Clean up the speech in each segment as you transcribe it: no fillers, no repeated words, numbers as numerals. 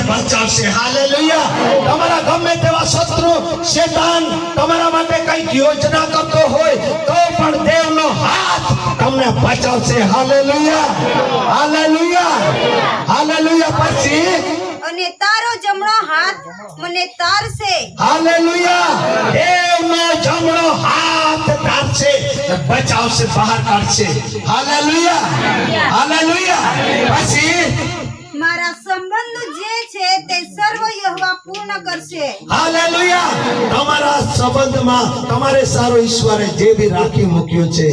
બચાવશે. Hallelujah. તમારા ગમે તેવા શત્રુ શેતાન તમારા માટે કઈક યોજના કરતો હોય તો પણ દેવનો હાથ તમને બચાવશે. હાલેલુયા. હાલેલુયા. હાલેલુયા. પછી અને તારો જમણો હાથ મને તારશે. હાલેલુયા. દેવનો જમણો હાથ તારશે, બચાવશે, બહાર કાઢશે. હાલેલુયા. હાલેલુયા. પછી મારા સંબંધ જે છે તે સર્વ યહોવા પૂર્ણ કરશે. હાલેલુયા. તમારા સંબંધમાં તમારે સારો ઈશ્વરે જે બી રાખી મૂક્યું છે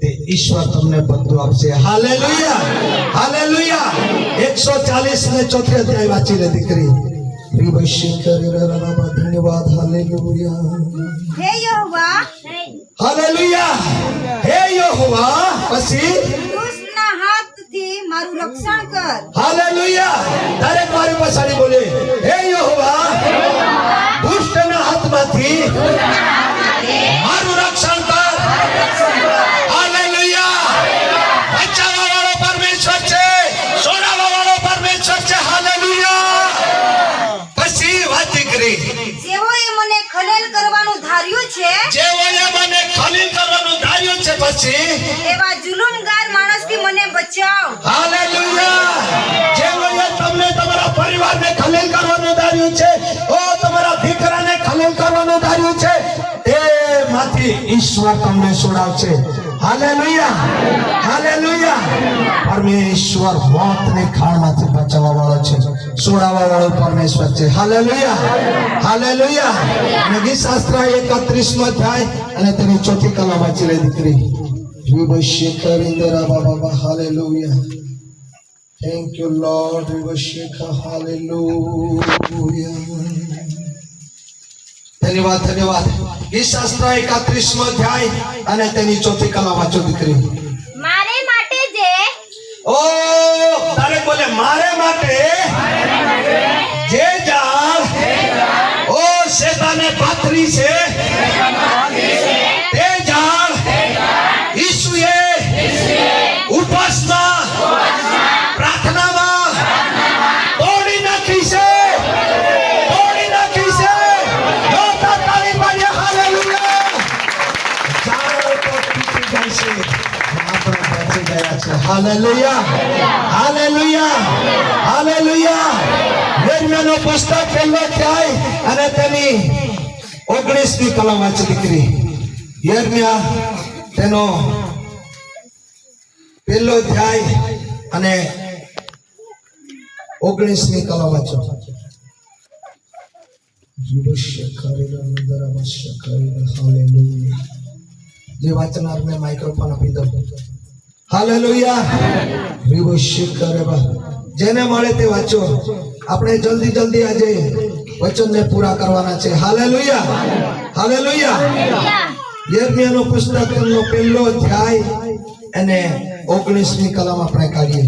તે ઈશ્વર તમને બધું આપશે. હાલેલુયા. હાલેલુયા. 140 ને 4 અધ્યાય વાંચી લે દીકરી. ધન્યવાદ. હાલેલુયા. હે યહોવા, હાલેલુયા. હે યહોવા. પછી દુષ્ટના હાથથી મારું રક્ષણ કર. હાલેલુયા. દરેક મારી પાછળ બોલે, હે યહોવા, દુષ્ટના હાથમાંથી મારું રક્ષણ કર. હાલેલુયા. બચાવવા વાળો પરમેશ્વર છે, છોડાવવા વાળો પરમેશ્વર છે. હાલેલુયા. પછી વાત કરી, જેઓએ મને ખલેલ કરવાનું ધાર્યું છે, જેઓએ મને ખલીલ કરવાનું ધાર્યું છે, પછી એવા જુલુમગાર માણસથી મને બચાવ. હાલેલુયા. જેઓએ તમને તમારા પરિવારને ખલીલ કરવાનું ધાર્યું છે, ઓ તમારા દીકરાને ખલીલ કરવાનું ધાર્યું છે, તેમાંથી ઈશ્વર તમને છોડાવશે. હાલેલુયા. હાલેલુયા. પરમેશ્વર મોતની ખાણમાંથી બચાવવા વાળો છે, છોડાવવા વાળો પરમેશ્વર છે. હાલેલુયા. હાલેલુયા. અને ગીત શાસ્ત્ર 31મો અધ્યાય અને તેની 4th કલમ વાંચી લે દીકરી. Hallelujah. Thank you, Lord. Hallelujah. ધન્યવાદ. ધન્યવાદ. ગીત શાસ્ત્ર 31મો અધ્યાય અને તેની 4th કલમ વાંચો દીકરી. મારે માટે જે ઓ તારે બોલે, મારે માટે જે જાળ ઓ શેતાને પાથરી છે તે જાળ ઈસુએ ઉપવાસમાં પ્રાર્થનામાં તોડી નાખી છે. તોડી નાખી છે. જોતા તાળી પાડીએ. હાલેલુયા. જાળ તો તૂટી જાય છે, આપણે બચી ગયા છે. હાલેલુયા. હાલેલુયા. હાલેલુયા. યર્મિયાનો પુસ્તક 1લો અધ્યાય અને તેની 19મી કલમ વાંચી દીકરી. યર્મિયા તેનો 1લો અધ્યાય અને 19મી કલમ વાંચો. જે વાંચનારને માઇક્રોફોન આપી દો. હાલેલુયા. જેને મળે તે વાંચો. આપણે જલ્દી જલ્દી આજે વચનને પૂરા કરવાના છે. હાલેલુયા. હાલેલુયા. યર્મિયાનો પુસ્તકનો 1લો અધ્યાય અને 19મી કલમ આપણે કાઢીએ.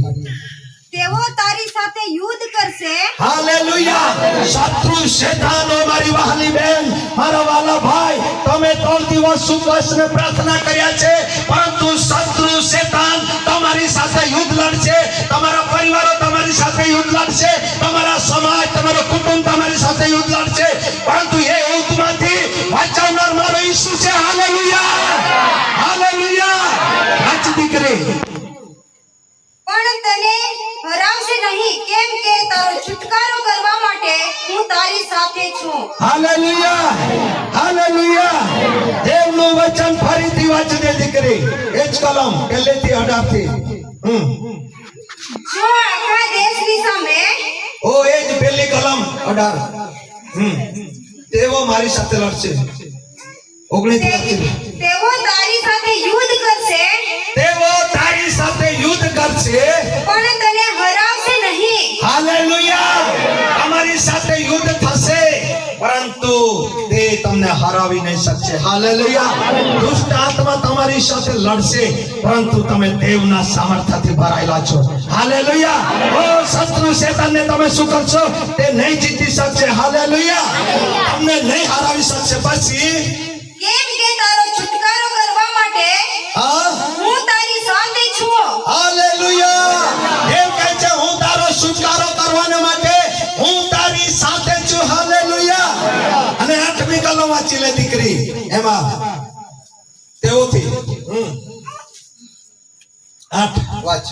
તેઓ તારી સાથે યુદ્ધ કરશે. હાલેલુયા. શત્રુ શેતાનો મારી વહાલી બેન, મારા વાલા ભાઈ, તમે 3 દિવસ ઉપવાસ ને પ્રાર્થના કર્યા છે, પરંતુ શત્રુ શેતાન તમારી સાથે યુદ્ધ લડશે. તમારા પરિવારો તમારી સાથે યુદ્ધ લડશે, તમારા સમાજ, તમારો કુટુંબ તમારી સાથે યુદ્ધ લડશે, પરંતુ એ યુદ્ધમાંથી બચાવનાર મારો ઈસુ છે. હાલેલુયા. હાલેલુયા. આજ દીકરી પણ તને હરાવશે નહીં, કેમ કે તારો છુટકારો કરવા માટે હું તારી સાથે છું. હાલેલુયા. હાલેલુયા. દેવનું વચન ફરીથી વાંચી દે દીકરી. એ જ કલમ 1 થી 18 થી. જો આખા દેશની સામે ઓ એ જ 1લી કલમ 18. તેઓ મારી સાથે લડશે. 19 થી 18. તેઓ તારી સાથે યુદ્ધ કરશે, તેઓ તારી સાથે યુદ્ધ કરશે, પણ તને હરાવશે નહીં. હાલેલુયા. તમારી સાથે યુદ્ધ થશે, પરંતુ તે તમને હરાવી નહીં શકશે. હાલેલુયા. દુષ્ટ આત્મા તમારી સાથે લડશે, પરંતુ તમે દેવના સામર્થ્યથી ભરાયેલા છો. હાલેલુયા. ઓ શત્રુ શેતાનને તમે શું કરશો? તે નહીં જીતી શકશે. હાલેલુયા. તમને નહીં હરાવી શકશે. પછી કેમ કે તારો છુટકારો કરવા માટે હું તારી સાથે છું. હાલેલુયા. એમ કહે છે, હું તારો છુટકારો કરવાને માટે હું ચાલો વાંચી લે દીકરી એમાં તેઓથી 8 વાંચ